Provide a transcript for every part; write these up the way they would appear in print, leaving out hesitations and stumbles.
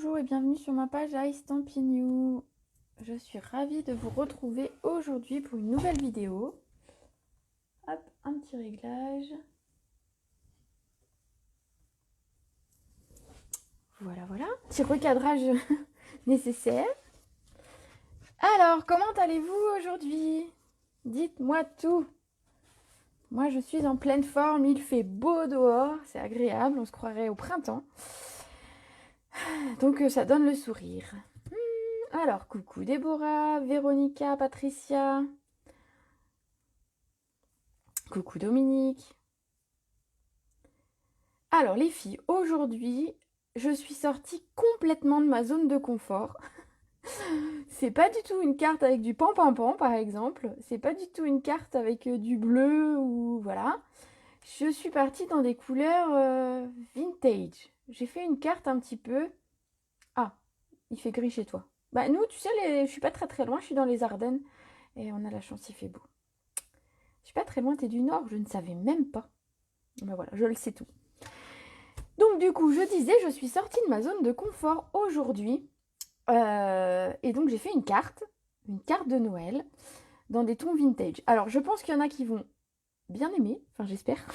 Bonjour et bienvenue sur ma page iStampin' Je suis ravie de vous retrouver aujourd'hui pour une nouvelle vidéo. Hop, un petit réglage. Voilà, petit recadrage nécessaire. Alors, comment allez-vous aujourd'hui? Dites-moi tout. Moi, je suis en pleine forme, il fait beau dehors, c'est agréable, on se croirait au printemps. Donc, ça donne le sourire. Alors, coucou Déborah, Véronica, Patricia. Coucou Dominique. Alors les filles, aujourd'hui, je suis sortie complètement de ma zone de confort. C'est pas du tout une carte avec du pan-pan-pan par exemple. C'est pas du tout une carte avec du bleu ou voilà. Je suis partie dans des couleurs vintage. J'ai fait une carte un petit peu... Ah, il fait gris chez toi. Bah nous, tu sais, je suis pas très loin, je suis dans les Ardennes. Et on a la chance, il fait beau. Je suis pas très loin, t'es du nord, je ne savais même pas. Ben voilà, je le sais tout. Donc du coup, je disais, je suis sortie de ma zone de confort aujourd'hui. Et donc j'ai fait une carte de Noël, dans des tons vintage. Alors je pense qu'il y en a qui vont bien aimer, enfin j'espère.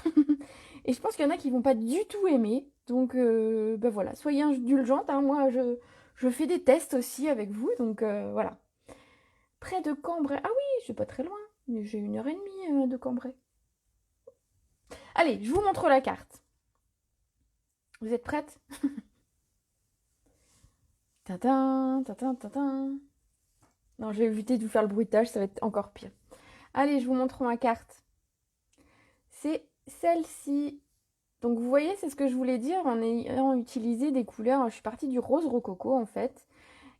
Et je pense qu'il y en a qui vont pas du tout aimer. Donc ben voilà, soyez indulgentes, hein. Moi je fais des tests aussi avec vous, donc voilà. Près de Cambrai. Ah oui, je suis pas très loin. J'ai 1h30 de Cambrai. Allez, je vous montre la carte. Vous êtes prêtes? Tintin, tintin, tintin. Non, je vais éviter de vous faire le bruitage, ça va être encore pire. Allez, je vous montre ma carte. C'est celle-ci. Donc vous voyez, c'est ce que je voulais dire en ayant utilisé des couleurs. Je suis partie du rose rococo en fait.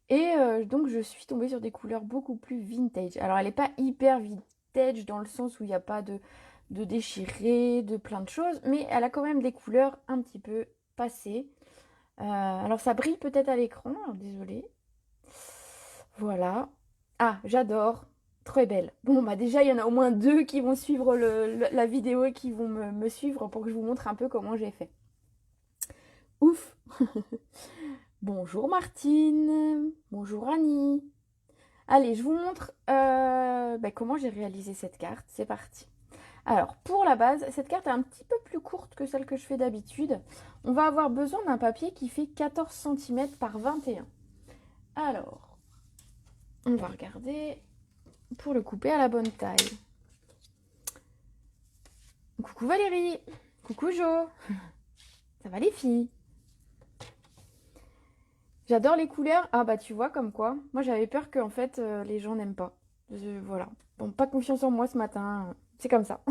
Et donc je suis tombée sur des couleurs beaucoup plus vintage. Alors elle n'est pas hyper vintage dans le sens où il n'y a pas de déchiré, de plein de choses. Mais elle a quand même des couleurs un petit peu passées. Alors ça brille peut-être à l'écran, alors désolée. Voilà. Ah, j'adore. Très belle. Bon, bah déjà, il y en a au moins 2 qui vont suivre la vidéo et qui vont me suivre pour que je vous montre un peu comment j'ai fait. Ouf. Bonjour Martine. Bonjour Annie. Allez, je vous montre comment j'ai réalisé cette carte. C'est parti. Alors, pour la base, cette carte est un petit peu plus courte que celle que je fais d'habitude. On va avoir besoin d'un papier qui fait 14 cm par 21. Alors, on va regarder pour le couper à la bonne taille. Coucou Valérie. Coucou Jo. Ça va les filles? J'adore les couleurs. Ah bah tu vois comme quoi. Moi j'avais peur que en fait les gens n'aiment pas. Voilà. Bon, pas confiance en moi ce matin. C'est comme ça.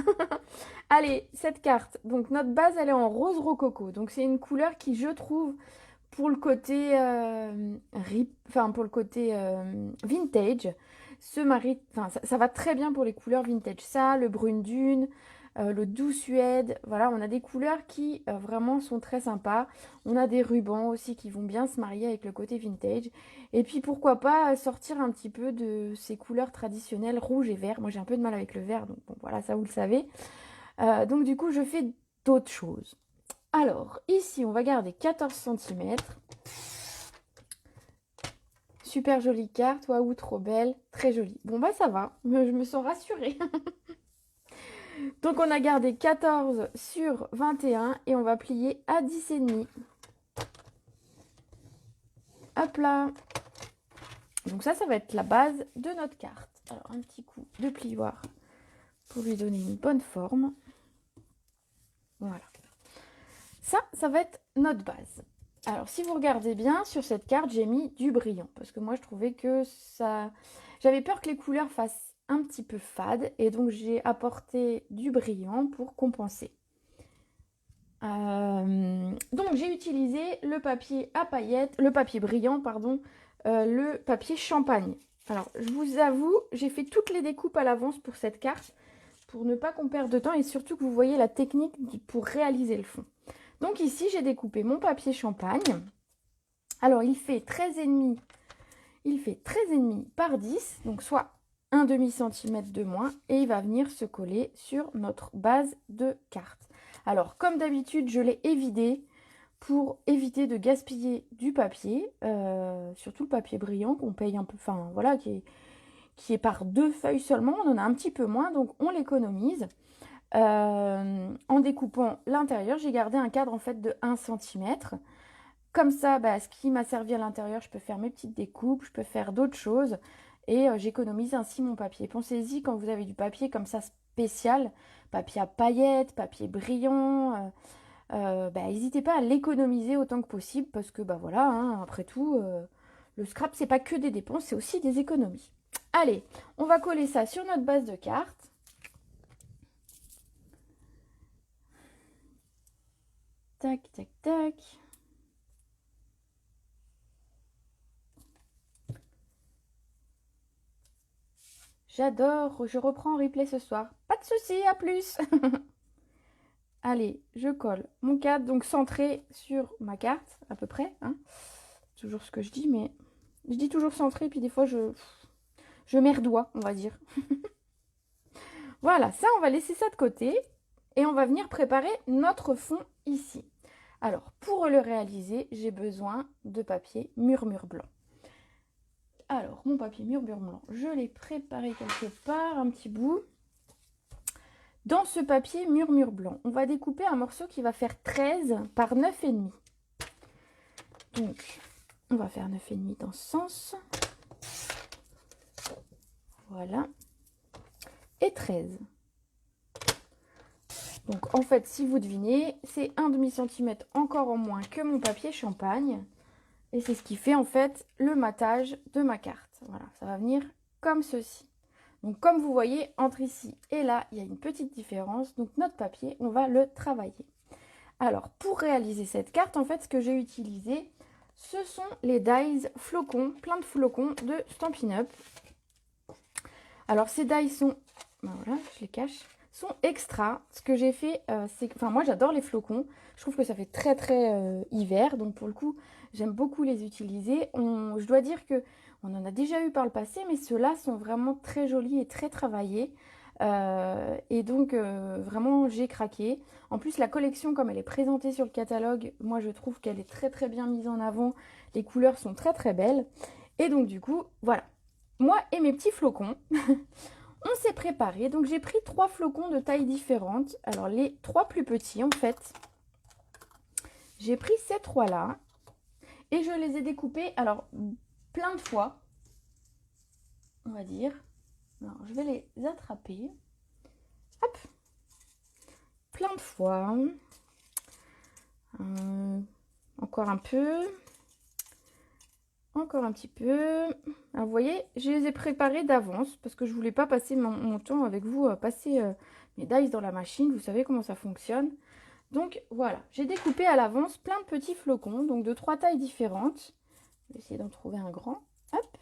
Allez, cette carte. Donc notre base elle est en rose rococo. Donc c'est une couleur qui je trouve pour le côté pour le côté vintage se marie. Enfin ça va très bien pour les couleurs vintage. Ça, le brune dune. Le doux suède, voilà, on a des couleurs qui vraiment sont très sympas. On a des rubans aussi qui vont bien se marier avec le côté vintage. Et puis pourquoi pas sortir un petit peu de ces couleurs traditionnelles rouge et vert. Moi j'ai un peu de mal avec le vert, donc bon voilà, ça vous le savez. Donc du coup je fais d'autres choses. Alors ici on va garder 14 cm. Super jolie carte, waouh, trop belle, très jolie. Bon bah ça va, je me sens rassurée. Donc on a gardé 14 sur 21 et on va plier à 10,5. Hop là. Donc ça va être la base de notre carte. Alors un petit coup de plioir pour lui donner une bonne forme. Voilà. Ça va être notre base. Alors si vous regardez bien, sur cette carte, j'ai mis du brillant. Parce que moi, je trouvais que ça... J'avais peur que les couleurs fassent un petit peu fade. Et donc, j'ai apporté du brillant pour compenser. Donc j'ai utilisé le papier à paillettes, le papier brillant, pardon, le papier champagne. Alors je vous avoue, j'ai fait toutes les découpes à l'avance pour cette carte, pour ne pas qu'on perde de temps et surtout que vous voyez la technique pour réaliser le fond. Donc ici j'ai découpé mon papier champagne. Alors il fait 13,5, par 10, donc soit un demi-centimètre de moins, et il va venir se coller sur notre base de carte. Alors, comme d'habitude, je l'ai évidé pour éviter de gaspiller du papier, surtout le papier brillant qu'on paye un peu, enfin voilà, qui est par 2 feuilles seulement, on en a un petit peu moins, donc on l'économise. En découpant l'intérieur, j'ai gardé un cadre en fait de 1 cm. Comme ça, bah, ce qui m'a servi à l'intérieur, je peux faire mes petites découpes, je peux faire d'autres choses et j'économise ainsi mon papier. Pensez-y quand vous avez du papier comme ça spécial, papier à paillettes, papier brillant, bah, n'hésitez pas à l'économiser autant que possible parce que bah voilà, hein, après tout, le scrap c'est pas que des dépenses, c'est aussi des économies. Allez, on va coller ça sur notre base de cartes. Tac, tac, tac. J'adore, je reprends en replay ce soir. Pas de souci, à plus. Allez, je colle mon cadre, donc centré sur ma carte, à peu près. Hein. Toujours ce que je dis, mais je dis toujours centré, puis des fois je merdois, on va dire. Voilà, ça, on va laisser ça de côté et on va venir préparer notre fond ici. Alors, pour le réaliser, j'ai besoin de papier murmure blanc. Alors, mon papier murmure blanc, je l'ai préparé quelque part, un petit bout. Dans ce papier murmure blanc, on va découper un morceau qui va faire 13 par 9,5. Donc, on va faire 9,5 dans ce sens. Voilà. Et 13. Donc, en fait, si vous devinez, c'est 1,5 cm encore en moins que mon papier champagne. Et c'est ce qui fait, en fait, le matage de ma carte. Voilà, ça va venir comme ceci. Donc, comme vous voyez, entre ici et là, il y a une petite différence. Donc, notre papier, on va le travailler. Alors, pour réaliser cette carte, en fait, ce que j'ai utilisé, ce sont les dies flocons, plein de flocons de Stampin' Up. Alors, ces dies sont, ben voilà, je les cache, sont extra. Ce que j'ai fait, c'est, enfin, moi, j'adore les flocons. Je trouve que ça fait très, très hiver. Donc, pour le coup, j'aime beaucoup les utiliser. Je dois dire que on en a déjà eu par le passé, mais ceux-là sont vraiment très jolis et très travaillés. Et donc, vraiment, j'ai craqué. En plus, la collection, comme elle est présentée sur le catalogue, moi, je trouve qu'elle est très, très bien mise en avant. Les couleurs sont très, très belles. Et donc, du coup, voilà. Moi et mes petits flocons, on s'est préparé. Donc, j'ai pris 3 flocons de tailles différentes. Alors, les 3 plus petits, en fait, j'ai pris ces 3-là. Et je les ai découpés, alors, plein de fois, on va dire. Alors, je vais les attraper. Hop. Plein de fois. Encore un peu. Encore un petit peu. Alors, vous voyez, je les ai préparés d'avance parce que je voulais pas passer mon temps avec vous à passer mes dies dans la machine. Vous savez comment ça fonctionne. Donc, voilà. J'ai découpé à l'avance plein de petits flocons, donc de 3 tailles différentes. Je vais essayer d'en trouver un grand. Hop.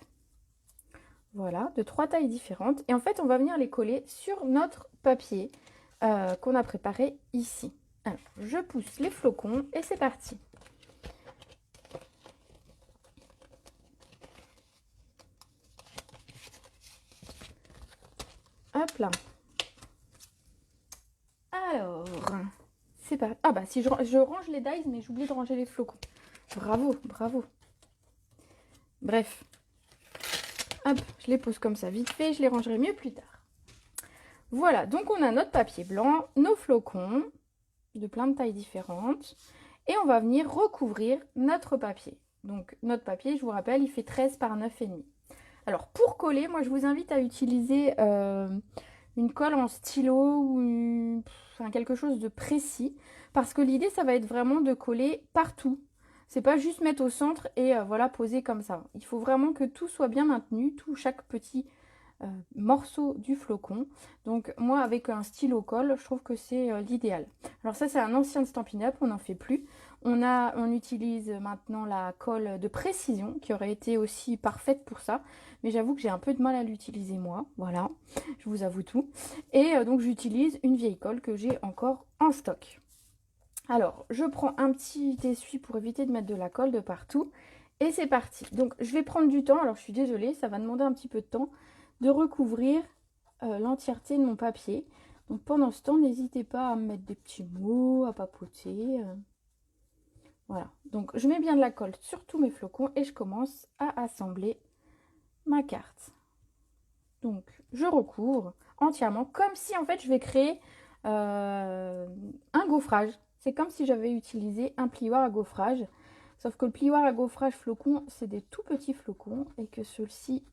Voilà, de 3 tailles différentes. Et en fait, on va venir les coller sur notre papier qu'on a préparé ici. Alors, je pousse les flocons et c'est parti. Hop là. Alors, c'est parti. Ah bah si je range les dies, mais j'oublie de ranger les flocons. Bravo, bravo. Bref. Hop, je les pose comme ça vite fait, je les rangerai mieux plus tard. Voilà, donc on a notre papier blanc, nos flocons, de plein de tailles différentes. Et on va venir recouvrir notre papier. Donc notre papier, je vous rappelle, il fait 13 par 9,5. Alors pour coller, moi je vous invite à utiliser une colle en stylo ou quelque chose de précis. Parce que l'idée, ça va être vraiment de coller partout. C'est pas juste mettre au centre et voilà, poser comme ça. Il faut vraiment que tout soit bien maintenu, chaque petit morceau du flocon. Donc moi, avec un stylo colle, je trouve que c'est l'idéal. Alors ça, c'est un ancien de Stampin' Up, on n'en fait plus. On utilise maintenant la colle de précision qui aurait été aussi parfaite pour ça. Mais j'avoue que j'ai un peu de mal à l'utiliser moi. Voilà, je vous avoue tout. Et donc j'utilise une vieille colle que j'ai encore en stock. Alors, je prends un petit essuie pour éviter de mettre de la colle de partout. Et c'est parti. Donc je vais prendre du temps. Alors je suis désolée, ça va demander un petit peu de temps de recouvrir l'entièreté de mon papier. Donc pendant ce temps, n'hésitez pas à me mettre des petits mots, à papoter. Voilà, donc je mets bien de la colle sur tous mes flocons et je commence à assembler ma carte. Donc je recouvre entièrement comme si en fait je vais créer un gaufrage. C'est comme si j'avais utilisé un plioir à gaufrage. Sauf que le plioir à gaufrage flocon, c'est des tout petits flocons et que ceux-ci,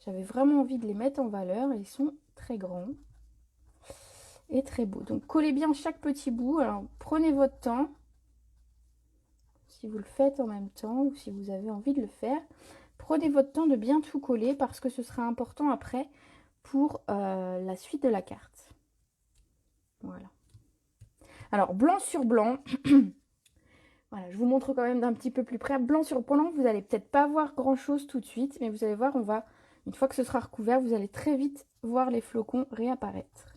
j'avais vraiment envie de les mettre en valeur. Ils sont très grands et très beaux. Donc collez bien chaque petit bout. Alors prenez votre temps. Si vous le faites en même temps ou si vous avez envie de le faire, prenez votre temps de bien tout coller parce que ce sera important après pour la suite de la carte. Voilà. Alors, blanc sur blanc. Voilà, je vous montre quand même d'un petit peu plus près. Blanc sur blanc, vous n'allez peut-être pas voir grand-chose tout de suite, mais vous allez voir, une fois que ce sera recouvert, vous allez très vite voir les flocons réapparaître.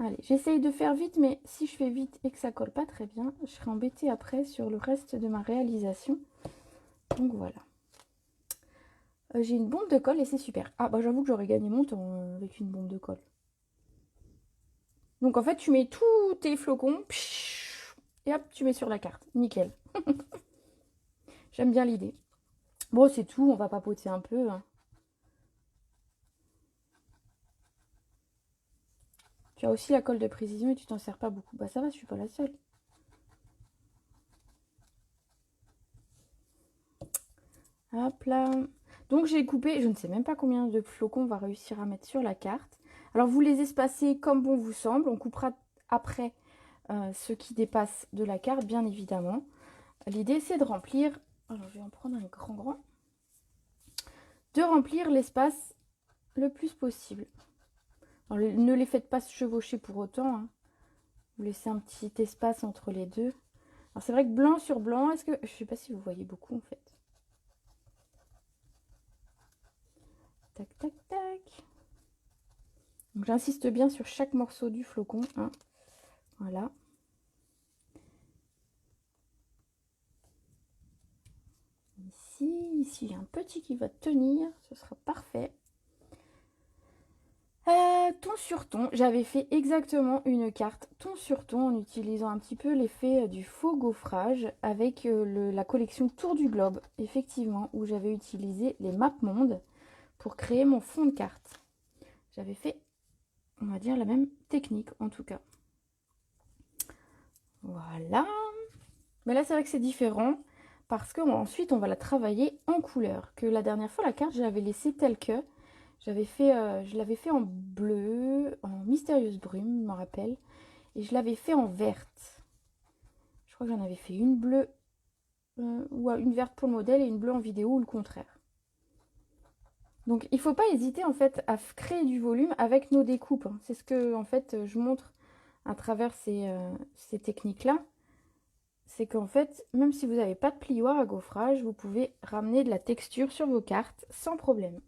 Allez, j'essaye de faire vite, mais si je fais vite et que ça colle pas très bien, je serai embêtée après sur le reste de ma réalisation. Donc voilà. J'ai une bombe de colle et c'est super. Ah bah j'avoue que j'aurais gagné mon temps avec une bombe de colle. Donc en fait, tu mets tous tes flocons, et hop, tu mets sur la carte. Nickel. J'aime bien l'idée. Bon, c'est tout, on va papoter un peu. Tu as aussi la colle de précision et tu t'en sers pas beaucoup. Bah ça va, je suis pas la seule. Hop là. Donc j'ai coupé, je ne sais même pas combien de flocons on va réussir à mettre sur la carte. Alors vous les espacez comme bon vous semble. On coupera après ce qui dépasse de la carte, bien évidemment. L'idée c'est de remplir, alors je vais en prendre un grand, de remplir l'espace le plus possible. Alors, ne les faites pas se chevaucher pour autant, hein. Vous laissez un petit espace entre les deux. Alors c'est vrai que blanc sur blanc, est-ce que... Je sais pas si vous voyez beaucoup en fait. Tac, tac, tac. Donc j'insiste bien sur chaque morceau du flocon, hein. Voilà. Ici, il y a un petit qui va tenir, ce sera parfait. Ton sur ton, j'avais fait exactement une carte ton sur ton en utilisant un petit peu l'effet du faux gaufrage avec la collection Tour du Globe, effectivement, où j'avais utilisé les maps monde pour créer mon fond de carte. J'avais fait, on va dire, la même technique en tout cas. Voilà. Mais là, c'est vrai que c'est différent parce qu'ensuite, on va la travailler en couleur. Que la dernière fois, la carte, je l'avais laissée telle que. Je l'avais fait en bleu, en mystérieuse brume, je me rappelle. Et je l'avais fait en verte. Je crois que j'en avais fait une bleue, ou une verte pour le modèle et une bleue en vidéo ou le contraire. Donc il ne faut pas hésiter en fait à créer du volume avec nos découpes. C'est ce que en fait je montre à travers ces techniques-là. C'est qu'en fait, même si vous n'avez pas de plioir à gaufrage, vous pouvez ramener de la texture sur vos cartes sans problème.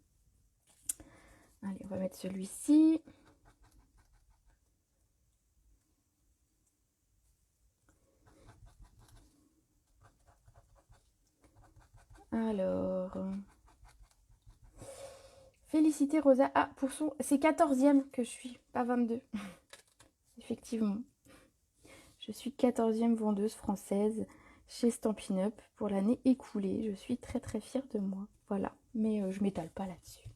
Allez, on va mettre celui-ci. Alors, félicité Rosa. Ah, pour son... C'est 14e que je suis, pas 22. Effectivement. Je suis 14e vendeuse française chez Stampin' Up pour l'année écoulée. Je suis très très fière de moi. Voilà, mais je m'étale pas là-dessus.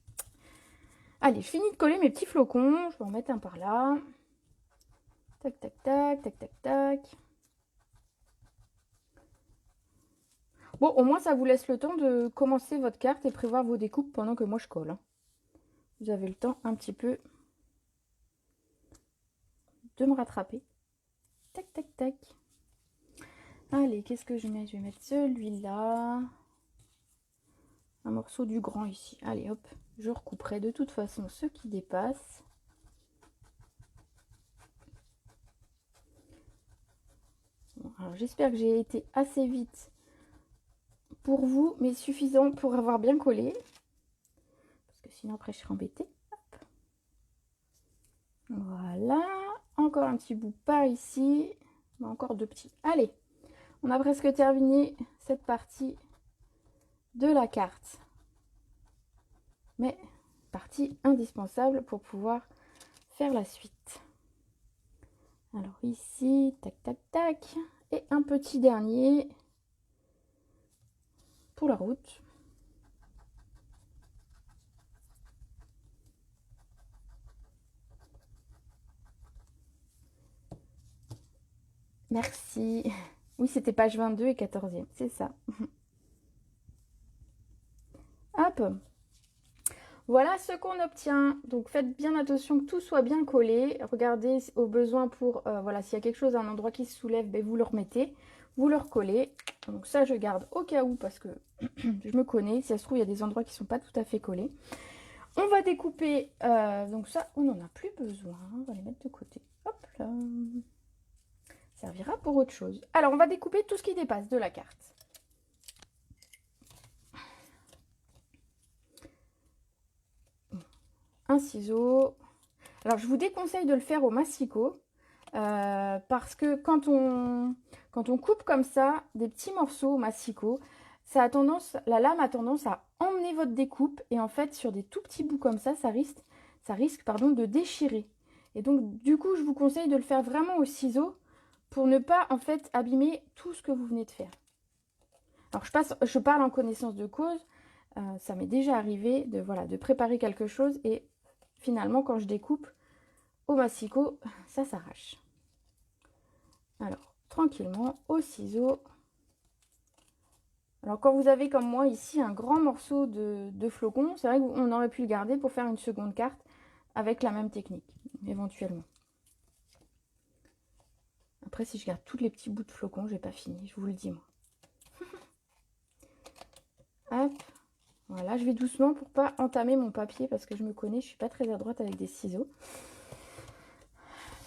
Allez, je finis de coller mes petits flocons. Je vais en mettre un par là. Tac, tac, tac, tac, tac, tac. Bon, au moins, ça vous laisse le temps de commencer votre carte et prévoir vos découpes pendant que moi, je colle. Vous avez le temps un petit peu de me rattraper. Tac, tac, tac. Allez, qu'est-ce que je mets? Je vais mettre celui-là. Un morceau du grand ici. Allez, hop. Je recouperai de toute façon ce qui dépasse. Bon, alors, j'espère que j'ai été assez vite pour vous, mais suffisant pour avoir bien collé. Parce que sinon, après, je serai embêtée. Hop. Voilà. Encore un petit bout par ici. Encore deux petits. Allez, on a presque terminé cette partie de la carte. Mais partie indispensable pour pouvoir faire la suite. Alors ici, tac, tac, tac. Et un petit dernier pour la route. Merci. Oui, c'était page 22 et 14e, c'est ça. Hop. Voilà ce qu'on obtient. Donc faites bien attention que tout soit bien collé. Regardez au besoin pour, voilà, s'il y a quelque chose, un endroit qui se soulève, ben, vous le remettez, vous le recollez. Donc ça, je garde au cas où parce que je me connais. Si ça se trouve, il y a des endroits qui ne sont pas tout à fait collés. On va découper, donc ça, on n'en a plus besoin. On va les mettre de côté. Hop là. Ça servira pour autre chose. Alors, on va découper tout ce qui dépasse de la carte. Un ciseau. Alors, je vous déconseille de le faire au massicot. Parce que quand on coupe comme ça des petits morceaux au massicot, ça a tendance, la lame a tendance à emmener votre découpe et en fait sur des tout petits bouts comme ça risque pardon, de déchirer. Et donc du coup je vous conseille de le faire vraiment au ciseau pour ne pas en fait abîmer tout ce que vous venez de faire. Alors je parle en connaissance de cause, ça m'est déjà arrivé de préparer quelque chose et finalement quand je découpe au massicot, ça s'arrache. Alors, tranquillement, au ciseau. Alors, quand vous avez comme moi ici un grand morceau de flocon, c'est vrai qu'on aurait pu le garder pour faire une seconde carte avec la même technique, éventuellement. Après, si je garde tous les petits bouts de flocon, j'ai pas fini, je vous le dis moi. Hop, voilà, je vais doucement pour pas entamer mon papier parce que je me connais, je suis pas très adroite avec des ciseaux.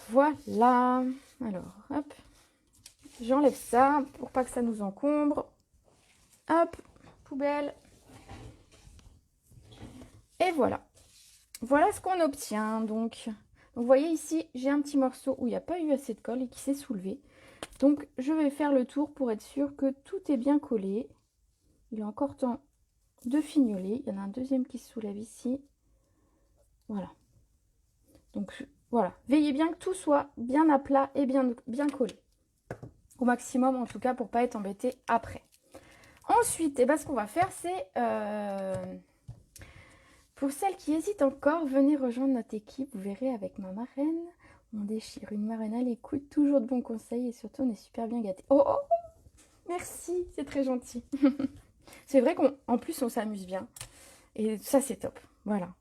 Voilà, alors, hop, j'enlève ça pour pas que ça nous encombre. Hop, poubelle. Et voilà. Voilà ce qu'on obtient. Donc, vous voyez ici, j'ai un petit morceau où il n'y a pas eu assez de colle et qui s'est soulevé. Donc, je vais faire le tour pour être sûr que tout est bien collé. Il est encore temps de fignoler. Il y en a un deuxième qui se soulève ici. Voilà. Donc, voilà. Veillez bien que tout soit bien à plat et bien collé. Au maximum, en tout cas, pour ne pas être embêté après. Ensuite, eh ben, ce qu'on va faire, c'est... pour celles qui hésitent encore, venez rejoindre notre équipe. Vous verrez avec ma marraine, on déchire une marraine à l'écoute, toujours de bons conseils et surtout on est super bien gâtés. Oh, oh, merci, c'est très gentil. C'est vrai qu'en plus on s'amuse bien et ça c'est top. Voilà.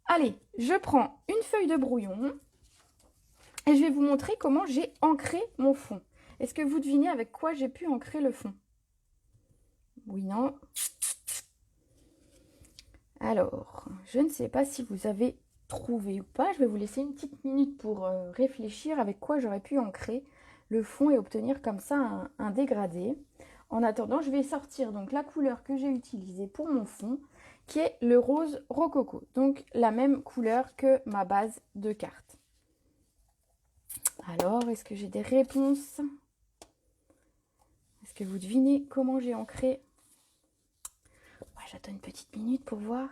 Allez, je prends une feuille de brouillon et je vais vous montrer comment j'ai ancré mon fond. Est-ce que vous devinez avec quoi j'ai pu ancrer le fond? Oui, non. Alors, je ne sais pas si vous avez trouvé ou pas. Je vais vous laisser une petite minute pour réfléchir avec quoi j'aurais pu ancrer le fond et obtenir comme ça un dégradé. En attendant, je vais sortir donc la couleur que j'ai utilisée pour mon fond, qui est le rose rococo. Donc la même couleur que ma base de carte. Alors, est-ce que j'ai des réponses? Est-ce que vous devinez comment j'ai ancré? Ouais, j'attends une petite minute pour voir.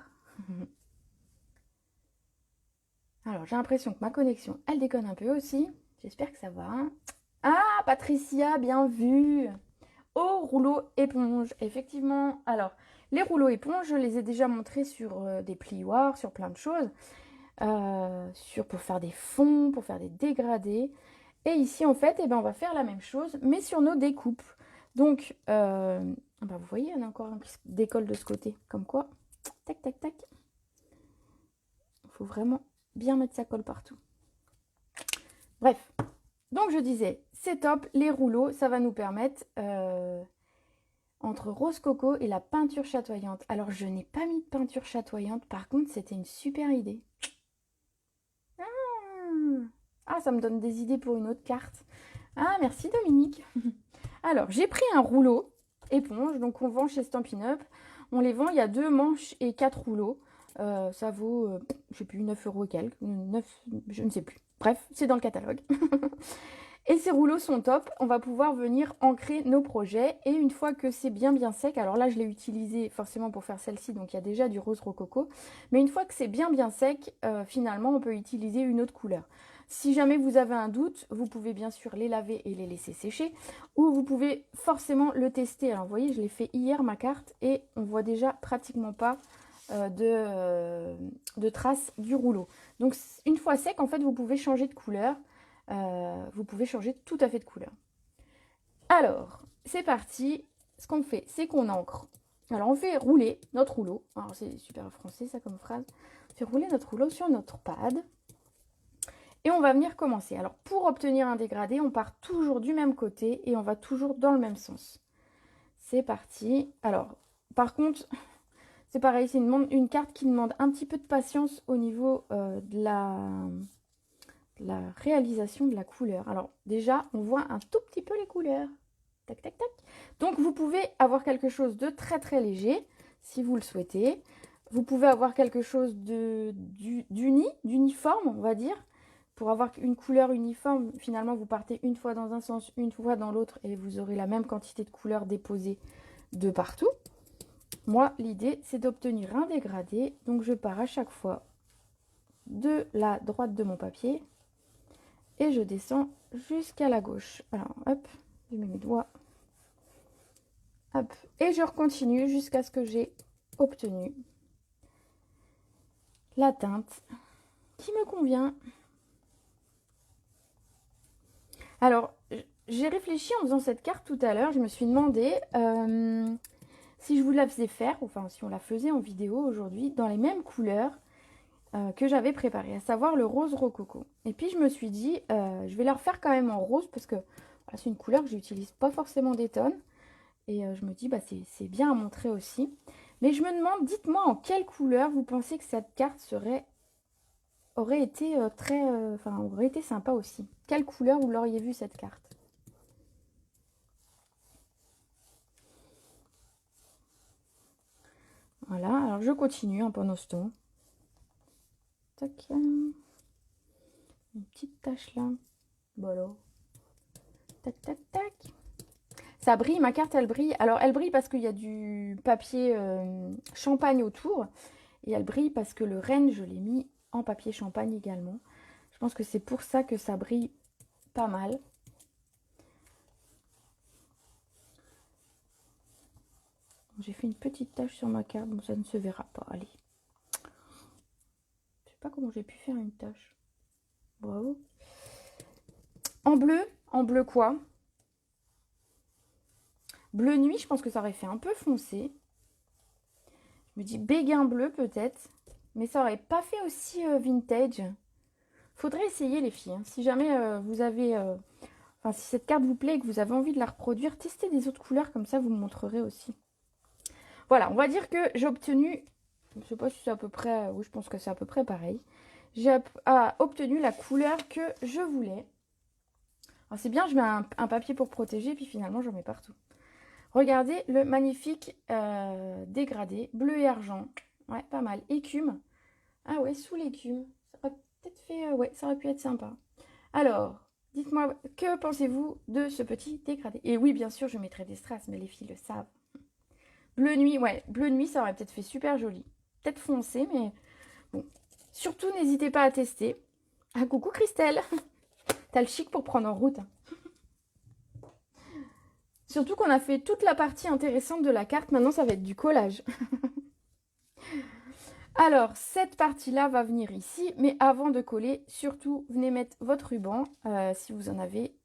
Alors, j'ai l'impression que ma connexion, elle déconne un peu aussi. J'espère que ça va. Ah, Patricia, bien vu. Au rouleau éponge, effectivement. Alors, les rouleaux éponges, je les ai déjà montrés sur des plioirs, sur plein de choses. Pour faire des fonds, pour faire des dégradés. Et ici, en fait, eh ben, on va faire la même chose, mais sur nos découpes. Donc, ben, vous voyez, il y en a encore un qui se décolle de ce côté. Comme quoi, tac, tac, tac. Il faut vraiment bien mettre sa colle partout. Bref, donc je disais, c'est top, les rouleaux, ça va nous permettre, entre rose coco et la peinture chatoyante. Alors, je n'ai pas mis de peinture chatoyante, par contre, c'était une super idée. Ah, ça me donne des idées pour une autre carte. Ah, merci Dominique. Alors, j'ai pris un rouleau éponge, donc on vend chez Stampin' Up. On les vend, il y a 2 manches et 4 rouleaux. Ça vaut, je sais plus, 9 € et quelques. 9, je ne sais plus. Bref, c'est dans le catalogue. Et ces rouleaux sont top. On va pouvoir venir ancrer nos projets. Et une fois que c'est bien sec, alors là, je l'ai utilisé forcément pour faire celle-ci, donc il y a déjà du rose rococo. Mais une fois que c'est bien sec, finalement, on peut utiliser une autre couleur. Si jamais vous avez un doute, vous pouvez bien sûr les laver et les laisser sécher, ou vous pouvez forcément le tester. Alors vous voyez, je l'ai fait hier ma carte et on voit déjà pratiquement pas de traces du rouleau. Donc une fois sec, en fait, vous pouvez changer de couleur. Vous pouvez changer tout à fait de couleur. Alors, c'est parti. Ce qu'on fait, c'est qu'on encre. Alors, on fait rouler notre rouleau. Alors, c'est super français, ça, comme phrase. On fait rouler notre rouleau sur notre pad. Et on va venir commencer. Alors, pour obtenir un dégradé, on part toujours du même côté et on va toujours dans le même sens. C'est parti. Alors, par contre, c'est pareil, c'est une carte qui demande un petit peu de patience au niveau de la réalisation de la couleur. Alors, déjà, on voit un tout petit peu les couleurs. Tac, tac, tac. Donc, vous pouvez avoir quelque chose de très, très léger, si vous le souhaitez. Vous pouvez avoir quelque chose d'uniforme, on va dire. Pour avoir une couleur uniforme, finalement, vous partez une fois dans un sens, une fois dans l'autre, et vous aurez la même quantité de couleurs déposées de partout. Moi, l'idée, c'est d'obtenir un dégradé. Donc, je pars à chaque fois de la droite de mon papier et je descends jusqu'à la gauche. Alors, hop, je mets mes doigts. Hop, et je continue jusqu'à ce que j'ai obtenu la teinte qui me convient. Alors, j'ai réfléchi en faisant cette carte tout à l'heure. Je me suis demandé si je vous la faisais faire, enfin si on la faisait en vidéo aujourd'hui, dans les mêmes couleurs que j'avais préparées, à savoir le rose rococo. Et puis je me suis dit, je vais la refaire quand même en rose parce que voilà, c'est une couleur que j'utilise pas forcément des tonnes. Et je me dis, bah, c'est bien à montrer aussi. Mais je me demande, dites-moi en quelle couleur vous pensez que cette carte aurait été aurait été sympa aussi. Quelle couleur vous l'auriez vu cette carte? Voilà, alors je continue pendant ce temps. Tac. Une petite tache là. Voilà. Tac, tac, tac. Ça brille, ma carte elle brille. Alors elle brille parce qu'il y a du papier champagne autour. Et elle brille parce que le renne, je l'ai mis en papier champagne également. Je pense que c'est pour ça que ça brille pas mal. J'ai fait une petite tache sur ma carte, bon ça ne se verra pas, allez. Je sais pas comment j'ai pu faire une tache. Bravo. En bleu quoi? Bleu nuit, je pense que ça aurait fait un peu foncé. Je me dis béguin bleu peut-être, mais ça aurait pas fait aussi vintage. Faudrait essayer les filles, hein. Si jamais vous avez... Enfin, si cette carte vous plaît et que vous avez envie de la reproduire, testez des autres couleurs, comme ça vous me montrerez aussi. Voilà, on va dire que j'ai obtenu, je ne sais pas si c'est à peu près, oui je pense que c'est à peu près pareil. J'ai obtenu la couleur que je voulais. Alors c'est bien, je mets un papier pour protéger, puis finalement j'en mets partout. Regardez le magnifique dégradé, bleu et argent. Ouais, pas mal. Écume. Ah ouais, sous l'écume. Ça aurait peut-être fait, ouais, ça aurait pu être sympa. Alors, dites-moi, que pensez-vous de ce petit dégradé? Et oui, bien sûr, je mettrai des strass, mais les filles le savent. Bleu nuit, ouais, bleu nuit, ça aurait peut-être fait super joli. Peut-être foncé, mais bon. Surtout, n'hésitez pas à tester. Ah, coucou Christelle. T'as le chic pour prendre en route. Surtout qu'on a fait toute la partie intéressante de la carte. Maintenant, ça va être du collage. Alors, cette partie-là va venir ici. Mais avant de coller, surtout, venez mettre votre ruban si vous en avez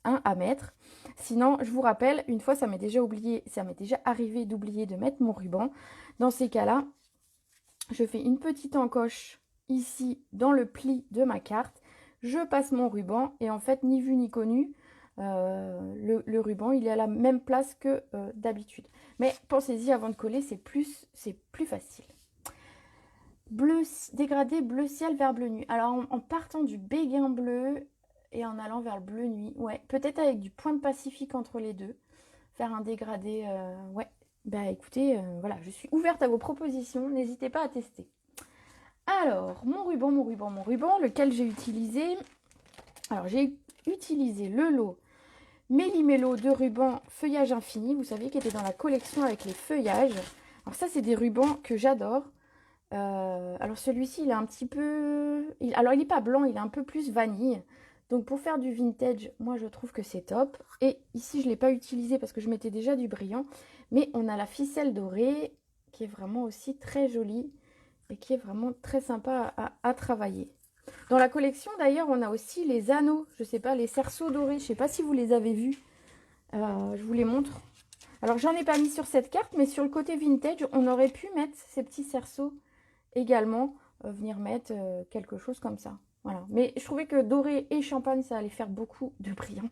un à mettre. Sinon, je vous rappelle, une fois, ça m'est déjà arrivé d'oublier de mettre mon ruban. Dans ces cas-là, je fais une petite encoche ici dans le pli de ma carte. Je passe mon ruban et en fait, ni vu ni connu, le ruban, il est à la même place que d'habitude. Mais pensez-y avant de coller, c'est plus facile. Bleu, dégradé bleu ciel vers bleu nuit. Alors, en partant du béguin bleu et en allant vers le bleu nuit, ouais, peut-être avec du point de Pacifique entre les deux, faire un dégradé, ouais. Bah écoutez, voilà, je suis ouverte à vos propositions, n'hésitez pas à tester. Alors, mon ruban, lequel j'ai utilisé. Alors, j'ai utilisé le lot Méli-Mélo de ruban feuillage infini, vous savez, qui était dans la collection avec les feuillages. Alors ça, c'est des rubans que j'adore. Alors celui-ci, il est un petit peu... Alors il n'est pas blanc, il est un peu plus vanille. Donc pour faire du vintage, moi je trouve que c'est top. Et ici, je ne l'ai pas utilisé parce que je mettais déjà du brillant. Mais on a la ficelle dorée qui est vraiment aussi très jolie et qui est vraiment très sympa à travailler. Dans la collection d'ailleurs, on a aussi les anneaux, je sais pas, les cerceaux dorés. Je sais pas si vous les avez vus. Je vous les montre. Alors j'en ai pas mis sur cette carte, mais sur le côté vintage, on aurait pu mettre ces petits cerceaux également, venir mettre quelque chose comme ça. Voilà. Mais je trouvais que doré et champagne, ça allait faire beaucoup de brillant.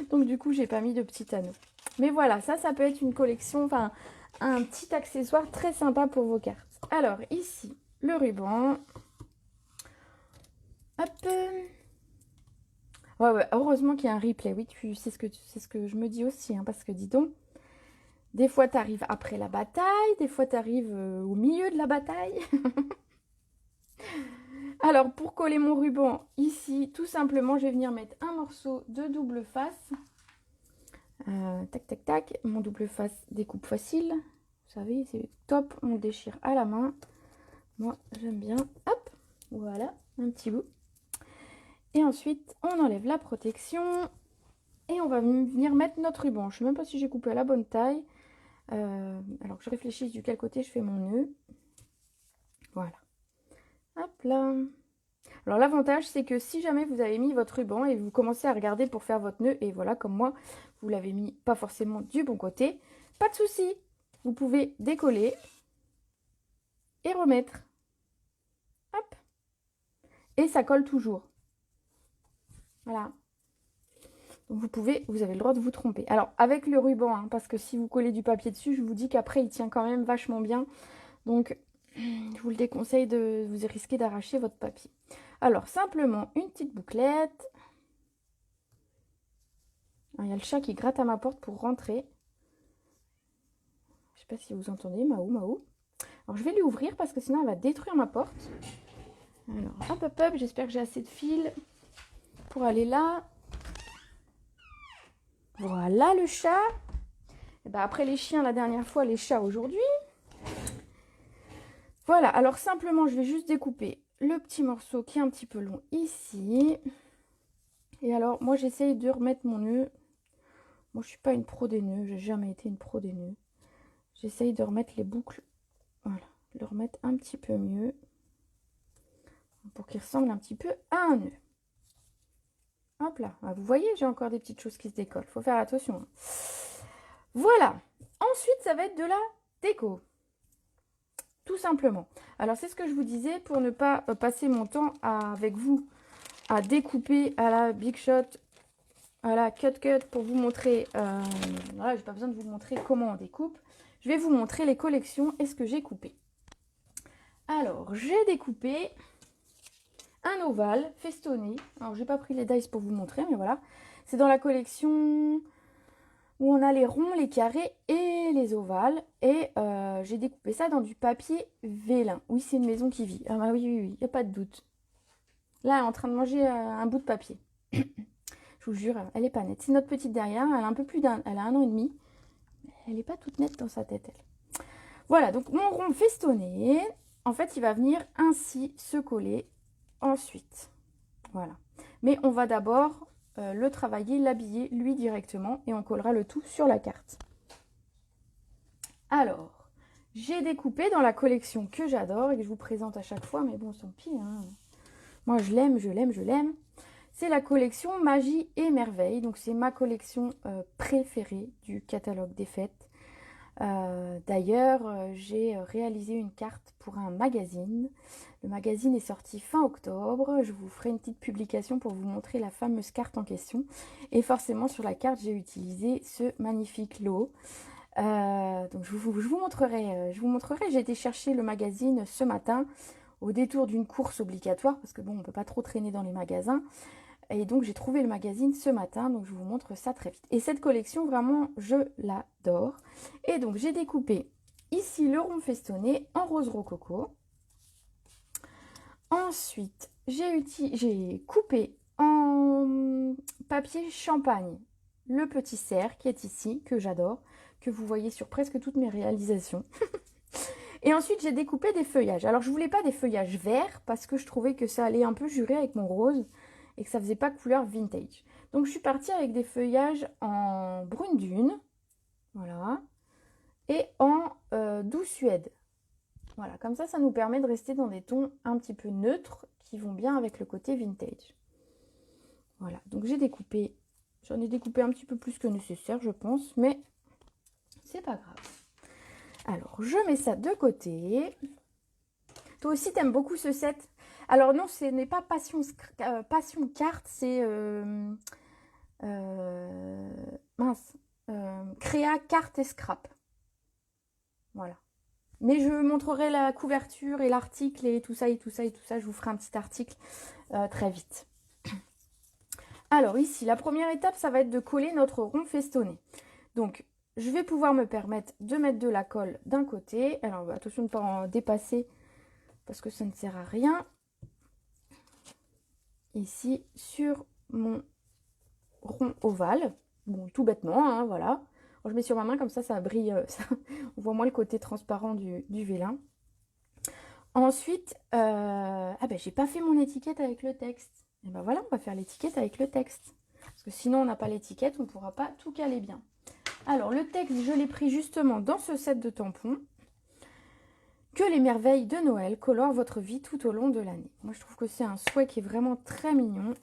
Donc du coup, j'ai pas mis de petits anneaux. Mais voilà, ça peut être une collection, enfin un petit accessoire très sympa pour vos cartes. Alors ici, le ruban. Hop. Ouais, heureusement qu'il y a un replay. Oui, c'est ce que je me dis aussi, hein, parce que dis donc, des fois tu arrives après la bataille, des fois tu arrives au milieu de la bataille. Alors, pour coller mon ruban ici, tout simplement, je vais venir mettre un morceau de double face. Tac, tac, tac. Mon double face découpe facile. Vous savez, c'est top. On le déchire à la main. Moi, j'aime bien. Hop, voilà, un petit bout. Et ensuite, on enlève la protection. Et on va venir mettre notre ruban. Je ne sais même pas si j'ai coupé à la bonne taille. Alors que je réfléchisse du quel côté je fais mon nœud. Voilà. Hop là. Alors l'avantage, c'est que si jamais vous avez mis votre ruban et vous commencez à regarder pour faire votre nœud, et voilà, comme moi, vous l'avez mis pas forcément du bon côté, pas de souci. Vous pouvez décoller et remettre. Hop. Et ça colle toujours. Voilà. Donc vous avez le droit de vous tromper. Alors avec le ruban, hein, parce que si vous collez du papier dessus, je vous dis qu'après il tient quand même vachement bien. Donc je vous le déconseille de vous risquer d'arracher votre papier. Alors simplement une petite bouclette. Il y a le chat qui gratte à ma porte pour rentrer. Je sais pas si vous entendez, Maou, Maou. Alors je vais lui ouvrir parce que sinon elle va détruire ma porte. Alors hop hop hop, j'espère que j'ai assez de fil pour aller là. Voilà le chat. Et ben, après les chiens la dernière fois, les chats aujourd'hui. Voilà, alors simplement je vais juste découper le petit morceau qui est un petit peu long ici. Et alors moi j'essaye de remettre mon nœud. Moi je suis pas une pro des nœuds, j'ai jamais été une pro des nœuds. J'essaye de remettre les boucles, voilà, le remettre un petit peu mieux. Pour qu'il ressemble un petit peu à un nœud. Hop là, vous voyez, j'ai encore des petites choses qui se décollent, faut faire attention. Hein. Voilà, ensuite ça va être de la déco. Tout simplement. Alors c'est ce que je vous disais, pour ne pas passer mon temps avec vous à découper à la Big Shot, à la Cut pour vous montrer, voilà, j'ai pas besoin de vous montrer comment on découpe. Je vais vous montrer les collections et ce que j'ai coupé. Alors j'ai découpé un ovale festonné. Alors j'ai pas pris les dice pour vous montrer, mais voilà. C'est dans la collection où on a les ronds, les carrés et les ovales. Et j'ai découpé ça dans du papier vélin. Oui, c'est une maison qui vit. Ah bah oui, oui, oui, il n'y a pas de doute. Là, elle est en train de manger un bout de papier. Je vous jure, elle est pas nette. C'est notre petite derrière, elle a un peu plus elle a 1 an et demi. Elle n'est pas toute nette dans sa tête, elle. Voilà, donc mon rond festonné, en fait, il va venir ainsi se coller ensuite. Voilà. Mais on va d'abord le travailler, l'habiller, lui directement, et on collera le tout sur la carte. Alors, j'ai découpé dans la collection que j'adore et que je vous présente à chaque fois, mais bon, tant pis. Hein. Moi, je l'aime, je l'aime, je l'aime. C'est la collection Magie et Merveille. Donc, c'est ma collection préférée du catalogue des fêtes. D'ailleurs, j'ai réalisé une carte pour un magazine. Le magazine est sorti fin octobre. Je vous ferai une petite publication pour vous montrer la fameuse carte en question. Et forcément, sur la carte, j'ai utilisé ce magnifique lot. Donc, je vous montrerai. J'ai été chercher le magazine ce matin au détour d'une course obligatoire parce que bon, on ne peut pas trop traîner dans les magasins. Et donc, j'ai trouvé le magazine ce matin, donc je vous montre ça très vite. Et cette collection, vraiment, je l'adore. Et donc, j'ai découpé ici le rond festonné en rose rococo. Ensuite, j'ai coupé en papier champagne le petit cerf qui est ici, que j'adore, que vous voyez sur presque toutes mes réalisations. Et ensuite, j'ai découpé des feuillages. Alors, je voulais pas des feuillages verts parce que je trouvais que ça allait un peu jurer avec mon rose et que ça faisait pas couleur vintage. Donc, je suis partie avec des feuillages en brune dune, voilà, et en doux suède. Voilà, comme ça nous permet de rester dans des tons un petit peu neutres qui vont bien avec le côté vintage. Voilà, donc j'ai découpé, j'en ai découpé un petit peu plus que nécessaire, je pense, mais c'est pas grave. Alors, je mets ça de côté. Toi aussi, t'aimes beaucoup ce set? Alors non, ce n'est pas Passion Carte, c'est... mince. Créa Carte et Scrap. Voilà. Mais je montrerai la couverture et l'article et tout ça et tout ça et tout ça. Je vous ferai un petit article très vite. Alors ici, la première étape, ça va être de coller notre rond festonné. Donc, je vais pouvoir me permettre de mettre de la colle d'un côté. Alors, attention de ne pas en dépasser parce que ça ne sert à rien. Ici, sur mon rond ovale. Bon, tout bêtement, hein, voilà. Alors, je mets sur ma main, comme ça brille. On voit moins le côté transparent du vélin. Ensuite, j'ai pas fait mon étiquette avec le texte. Et ben voilà, on va faire l'étiquette avec le texte. Parce que sinon, on n'a pas l'étiquette, on ne pourra pas tout caler bien. Alors, le texte, je l'ai pris justement dans ce set de tampons. Que les merveilles de Noël colorent votre vie tout au long de l'année. Moi, je trouve que c'est un souhait qui est vraiment très mignon.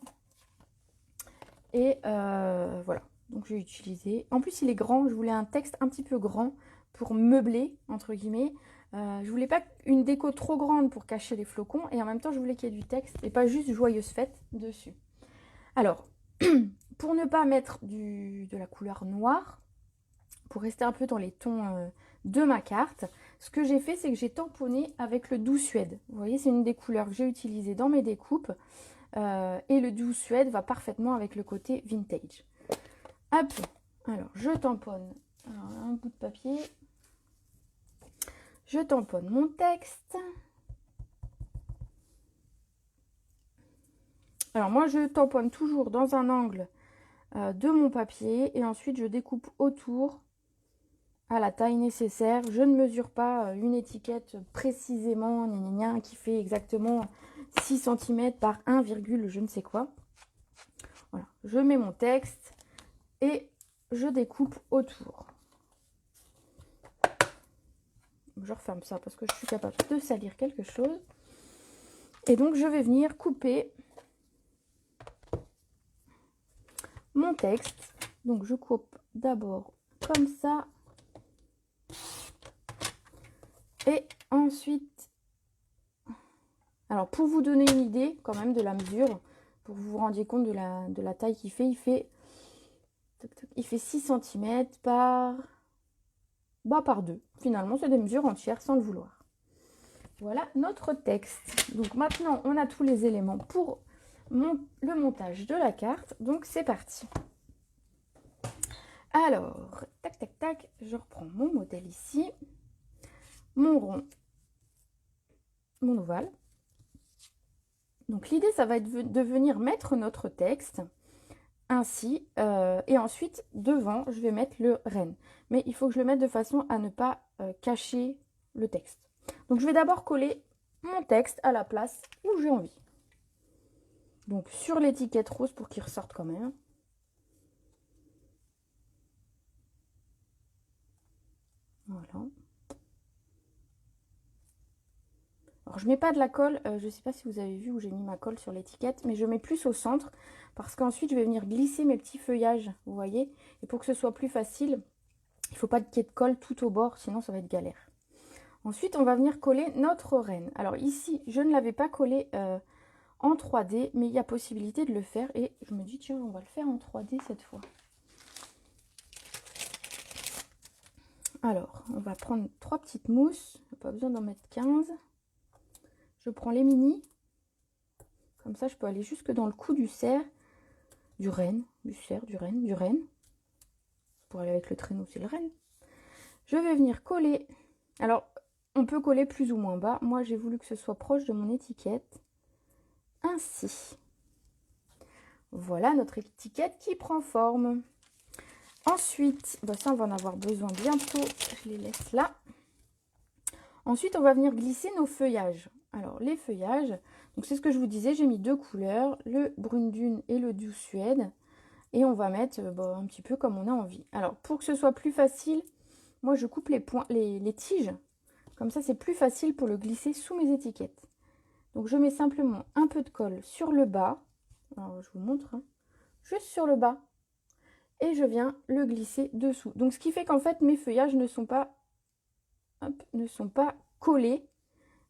Et voilà, donc j'ai utilisé. En plus, il est grand. Je voulais un texte un petit peu grand pour meubler, entre guillemets. Je voulais pas une déco trop grande pour cacher les flocons. Et en même temps, je voulais qu'il y ait du texte et pas juste joyeuse fête dessus. Alors, pour ne pas mettre de la couleur noire, pour rester un peu dans les tons de ma carte, ce que j'ai fait, c'est que j'ai tamponné avec le doux suède. Vous voyez, c'est une des couleurs que j'ai utilisées dans mes découpes. Et le doux suède va parfaitement avec le côté vintage. Hop, alors je tamponne un bout de papier. Je tamponne mon texte. Alors moi, je tamponne toujours dans un angle de mon papier et ensuite je découpe autour à la taille nécessaire. Je ne mesure pas une étiquette précisément qui fait exactement 6 cm par 1, je ne sais quoi. Voilà, je mets mon texte et je découpe autour. Je referme ça parce que je suis capable de salir quelque chose. Et donc, je vais venir couper mon texte. Donc, je coupe d'abord comme ça. Et ensuite... Alors, pour vous donner une idée quand même de la mesure, pour que vous vous rendiez compte de la taille qu'il fait, il fait 6 cm par 2. Finalement, c'est des mesures entières sans le vouloir. Voilà notre texte. Donc maintenant, on a tous les éléments pour le montage de la carte. Donc c'est parti. Alors, tac, tac, tac, je reprends mon modèle ici. Mon rond, mon ovale. Donc l'idée, ça va être de venir mettre notre texte ainsi. Et ensuite, devant, je vais mettre le renne. Mais il faut que je le mette de façon à ne pas cacher le texte. Donc, je vais d'abord coller mon texte à la place où j'ai envie. Donc, sur l'étiquette rose pour qu'il ressorte quand même. Voilà. Alors, je mets pas de la colle. Je ne sais pas si vous avez vu où j'ai mis ma colle sur l'étiquette. Mais je mets plus au centre. Parce qu'ensuite, je vais venir glisser mes petits feuillages. Vous voyez. Et pour que ce soit plus facile, il ne faut pas qu'il y ait de colle tout au bord. Sinon, ça va être galère. Ensuite, on va venir coller notre renne. Alors ici, je ne l'avais pas collé en 3D, mais il y a possibilité de le faire. Et je me dis, tiens, on va le faire en 3D cette fois. Alors, on va prendre 3 petites mousses. Pas besoin d'en mettre 15. Je prends les mini. Comme ça, je peux aller jusque dans le cou du cerf, du renne. Pour aller avec le traîneau, c'est le renne. Je vais venir coller. Alors, on peut coller plus ou moins bas. Moi, j'ai voulu que ce soit proche de mon étiquette. Ainsi. Voilà notre étiquette qui prend forme. Ensuite, ça, on va en avoir besoin bientôt. Je les laisse là. Ensuite, on va venir glisser nos feuillages. Alors, les feuillages, donc c'est ce que je vous disais, j'ai mis 2 couleurs, le brune dune et le doux suède. Et on va mettre un petit peu comme on a envie. Alors, pour que ce soit plus facile, moi, je coupe les tiges. Comme ça, c'est plus facile pour le glisser sous mes étiquettes. Donc, je mets simplement un peu de colle sur le bas. Alors, je vous montre, hein, juste sur le bas. Et je viens le glisser dessous. Donc, ce qui fait qu'en fait, mes feuillages ne sont pas collés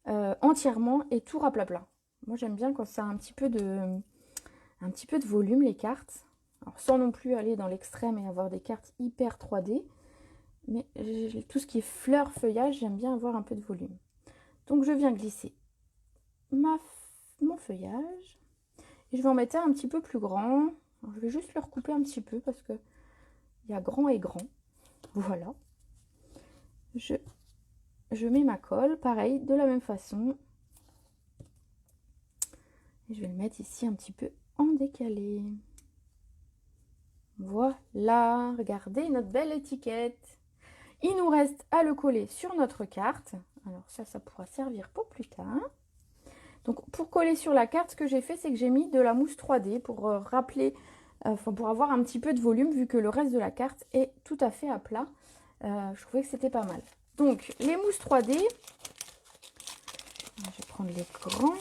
entièrement et tout raplapla. Moi, j'aime bien quand ça a un petit peu de volume, les cartes. Alors, sans non plus aller dans l'extrême et avoir des cartes hyper 3D. Mais tout ce qui est fleurs, feuillage, j'aime bien avoir un peu de volume. Donc, je viens glisser mon feuillage. Et je vais en mettre un petit peu plus grand. Alors, je vais juste le recouper un petit peu parce que il y a grand et grand. Voilà. Je mets ma colle, pareil, de la même façon. Et je vais le mettre ici un petit peu en décalé. Voilà, regardez notre belle étiquette. Il nous reste à le coller sur notre carte. Alors ça pourra servir pour plus tard. Donc pour coller sur la carte, ce que j'ai fait, c'est que j'ai mis de la mousse 3D pour rappeler, pour avoir un petit peu de volume, vu que le reste de la carte est tout à fait à plat. Je trouvais que c'était pas mal. Donc les mousses 3D, je vais prendre les grandes.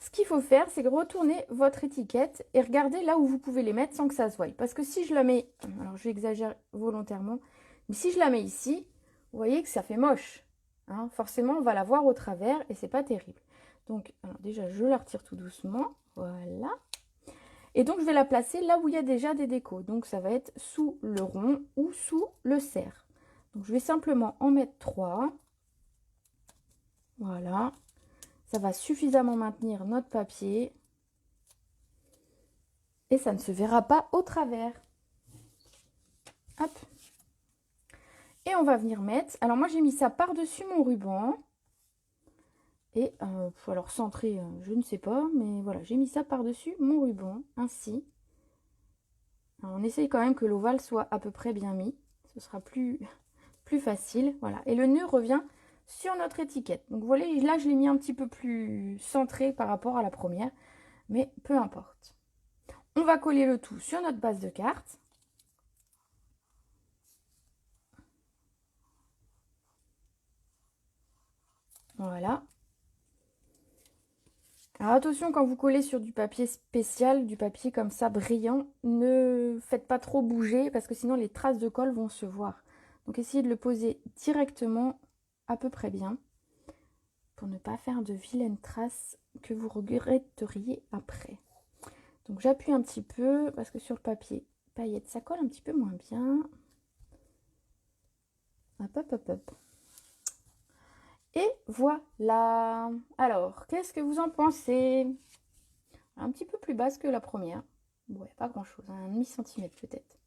Ce qu'il faut faire, c'est retourner votre étiquette et regarder là où vous pouvez les mettre sans que ça se voie. Parce que si je la mets, alors je vais exagérer volontairement, mais si je la mets ici, vous voyez que ça fait moche. Hein, forcément, on va la voir au travers et c'est pas terrible. Donc, alors déjà, je la retire tout doucement. Voilà. Et donc, je vais la placer là où il y a déjà des décos. Donc, ça va être sous le rond ou sous le cerf. Donc, je vais simplement en mettre 3. Voilà. Ça va suffisamment maintenir notre papier. Et ça ne se verra pas au travers. Hop. Et on va venir mettre... Alors, moi, j'ai mis ça par-dessus mon ruban. Et, alors, centré, je ne sais pas. Mais voilà, j'ai mis ça par-dessus mon ruban. Ainsi. Alors, on essaye quand même que l'ovale soit à peu près bien mis. Ce sera plus facile. Voilà. Et le nœud revient sur notre étiquette. Donc, vous voyez, là, je l'ai mis un petit peu plus centré par rapport à la première. Mais peu importe. On va coller le tout sur notre base de carte. Voilà. Alors attention, quand vous collez sur du papier spécial, du papier comme ça brillant, ne faites pas trop bouger parce que sinon les traces de colle vont se voir. Donc essayez de le poser directement à peu près bien pour ne pas faire de vilaines traces que vous regretteriez après. Donc j'appuie un petit peu parce que sur le papier paillette ça colle un petit peu moins bien. Hop hop hop hop. Et voilà. Alors, qu'est-ce que vous en pensez? Un petit peu plus basse que la première. Bon, pas grand-chose, un demi-centimètre peut-être.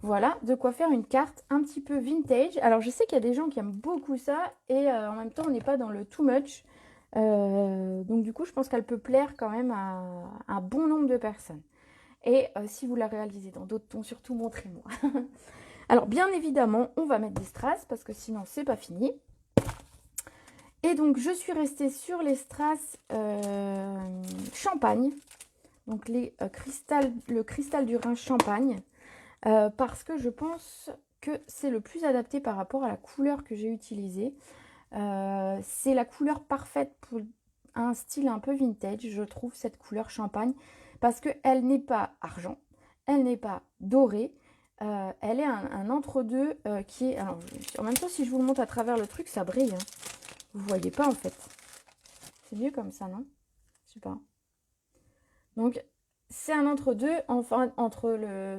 Voilà, de quoi faire une carte un petit peu vintage. Alors, je sais qu'il y a des gens qui aiment beaucoup ça et en même temps, on n'est pas dans le too much. Donc, du coup, je pense qu'elle peut plaire quand même à un bon nombre de personnes. Et si vous la réalisez dans d'autres tons, surtout montrez-moi. Alors, bien évidemment, on va mettre des strass parce que sinon, c'est pas fini. Et donc, je suis restée sur les strass champagne. Donc, le cristal du Rhin champagne. Parce que je pense que c'est le plus adapté par rapport à la couleur que j'ai utilisée. C'est la couleur parfaite pour un style un peu vintage, je trouve, cette couleur champagne. Parce qu'elle n'est pas argent, elle n'est pas dorée. Elle est un entre-deux qui est... Alors, en même temps, si je vous le montre à travers le truc, ça brille. Hein. Vous voyez pas en fait. C'est mieux comme ça, non? Je sais pas. Donc, c'est un entre-deux. Enfin,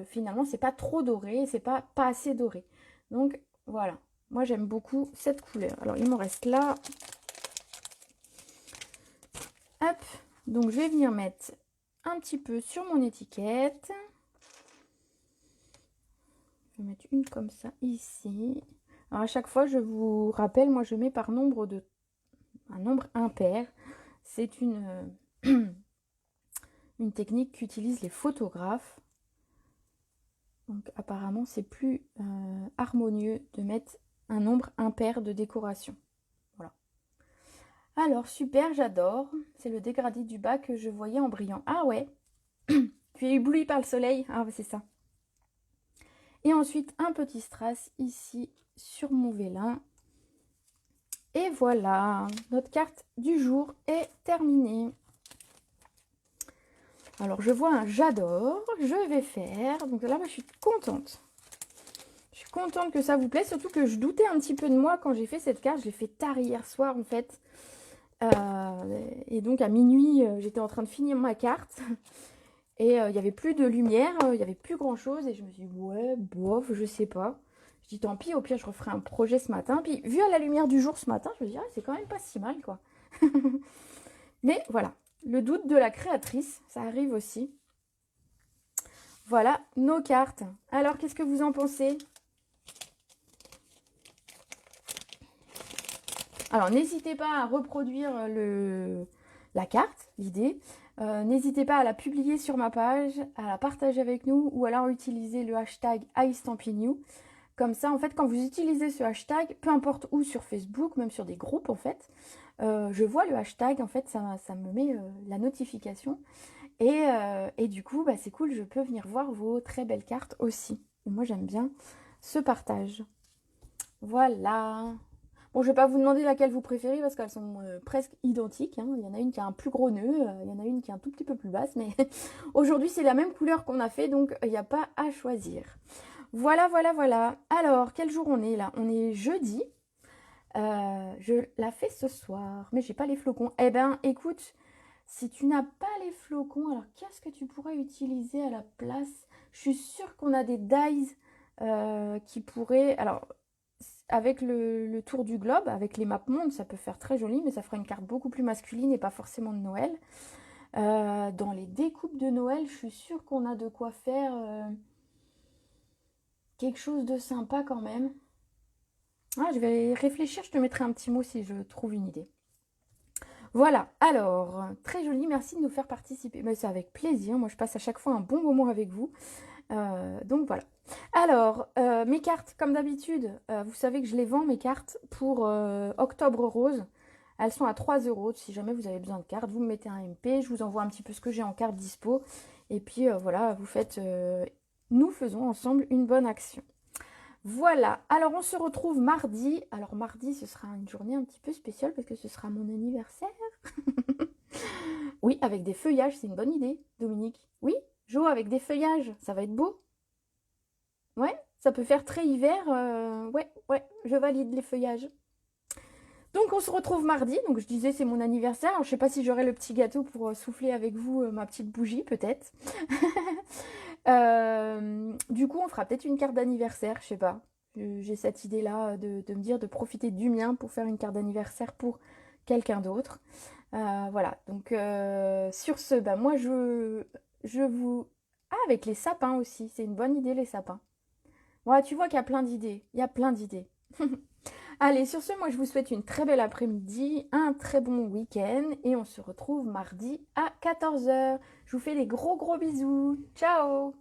finalement, c'est pas trop doré, c'est pas assez doré. Donc, voilà. Moi, j'aime beaucoup cette couleur. Alors, il m'en reste là. Hop. Donc, je vais venir mettre un petit peu sur mon étiquette. Je vais mettre une comme ça ici. Alors, à chaque fois, je vous rappelle, moi, je mets par un nombre impair. C'est une technique qu'utilisent les photographes. Donc apparemment c'est plus harmonieux de mettre un nombre impair de décoration. Voilà. Alors, super, j'adore. C'est le dégradé du bas que je voyais en brillant. Ah ouais. Tu es ébloui par le soleil. Ah, c'est ça. Et ensuite, un petit strass ici sur mon vélin. Et voilà, notre carte du jour est terminée. Alors, je vois un j'adore. Je vais faire... Donc là, moi, je suis contente. Je suis contente que ça vous plaise. Surtout que je doutais un petit peu de moi quand j'ai fait cette carte. Je l'ai fait tard hier soir, en fait. Et donc, à minuit, j'étais en train de finir ma carte. Et il n'y avait plus de lumière, il n'y avait plus grand chose. Et je me suis dit, ouais, bof, je sais pas. Je dis, tant pis, au pire, je referai un projet ce matin. Puis, vu à la lumière du jour ce matin, je me dis, ah, c'est quand même pas si mal, quoi. Mais voilà, le doute de la créatrice, ça arrive aussi. Voilà nos cartes. Alors, qu'est-ce que vous en pensez? Alors, n'hésitez pas à reproduire la carte, l'idée. N'hésitez pas à la publier sur ma page, à la partager avec nous ou alors utiliser le hashtag #istampingyou. Comme ça, en fait, quand vous utilisez ce hashtag, peu importe où, sur Facebook, même sur des groupes, en fait, je vois le hashtag, en fait, ça me met la notification. Et du coup, bah, c'est cool, je peux venir voir vos très belles cartes aussi. Et moi, j'aime bien ce partage. Voilà. Bon, je vais pas vous demander laquelle vous préférez parce qu'elles sont presque identiques, hein. Il y en a une qui a un plus gros nœud, il y en a une qui est un tout petit peu plus basse, mais aujourd'hui, c'est la même couleur qu'on a fait, donc il n'y a pas à choisir. Voilà, voilà, voilà. Alors, quel jour on est là? On est jeudi. Je la fais ce soir, mais j'ai pas les flocons. Eh ben, écoute, si tu n'as pas les flocons, alors qu'est-ce que tu pourrais utiliser à la place? Je suis sûre qu'on a des dies qui pourraient... Alors, avec le tour du globe, avec les maps monde, ça peut faire très joli, mais ça fera une carte beaucoup plus masculine et pas forcément de Noël. Dans les découpes de Noël, je suis sûre qu'on a de quoi faire quelque chose de sympa quand même. Ah, je vais réfléchir, je te mettrai un petit mot si je trouve une idée. Voilà, alors, très joli, merci de nous faire participer. C'est avec plaisir, moi je passe à chaque fois un bon moment avec vous. Donc voilà. Alors, mes cartes, comme d'habitude, vous savez que je les vends, mes cartes, pour Octobre Rose. Elles sont à 3 €. Si jamais vous avez besoin de cartes, vous me mettez un MP, je vous envoie un petit peu ce que j'ai en carte dispo. Et puis voilà, vous faites... nous faisons ensemble une bonne action. Voilà, alors on se retrouve mardi. Alors mardi, ce sera une journée un petit peu spéciale parce que ce sera mon anniversaire. Oui, avec des feuillages, c'est une bonne idée, Dominique. Oui, Jo, avec des feuillages, ça va être beau. Ouais, ça peut faire très hiver. Ouais, je valide les feuillages. Donc on se retrouve mardi. Donc je disais c'est mon anniversaire. Alors, je sais pas si j'aurai le petit gâteau pour souffler avec vous ma petite bougie, peut-être. Du coup, on fera peut-être une carte d'anniversaire, je sais pas. J'ai cette idée-là de me dire de profiter du mien pour faire une carte d'anniversaire pour quelqu'un d'autre. Voilà, donc sur ce, bah, moi je vous... Ah, avec les sapins aussi, c'est une bonne idée les sapins. Ouais, tu vois qu'il y a plein d'idées, il y a plein d'idées. Allez, sur ce, moi je vous souhaite une très belle après-midi, un très bon week-end et on se retrouve mardi à 14 h. Je vous fais des gros bisous. Ciao!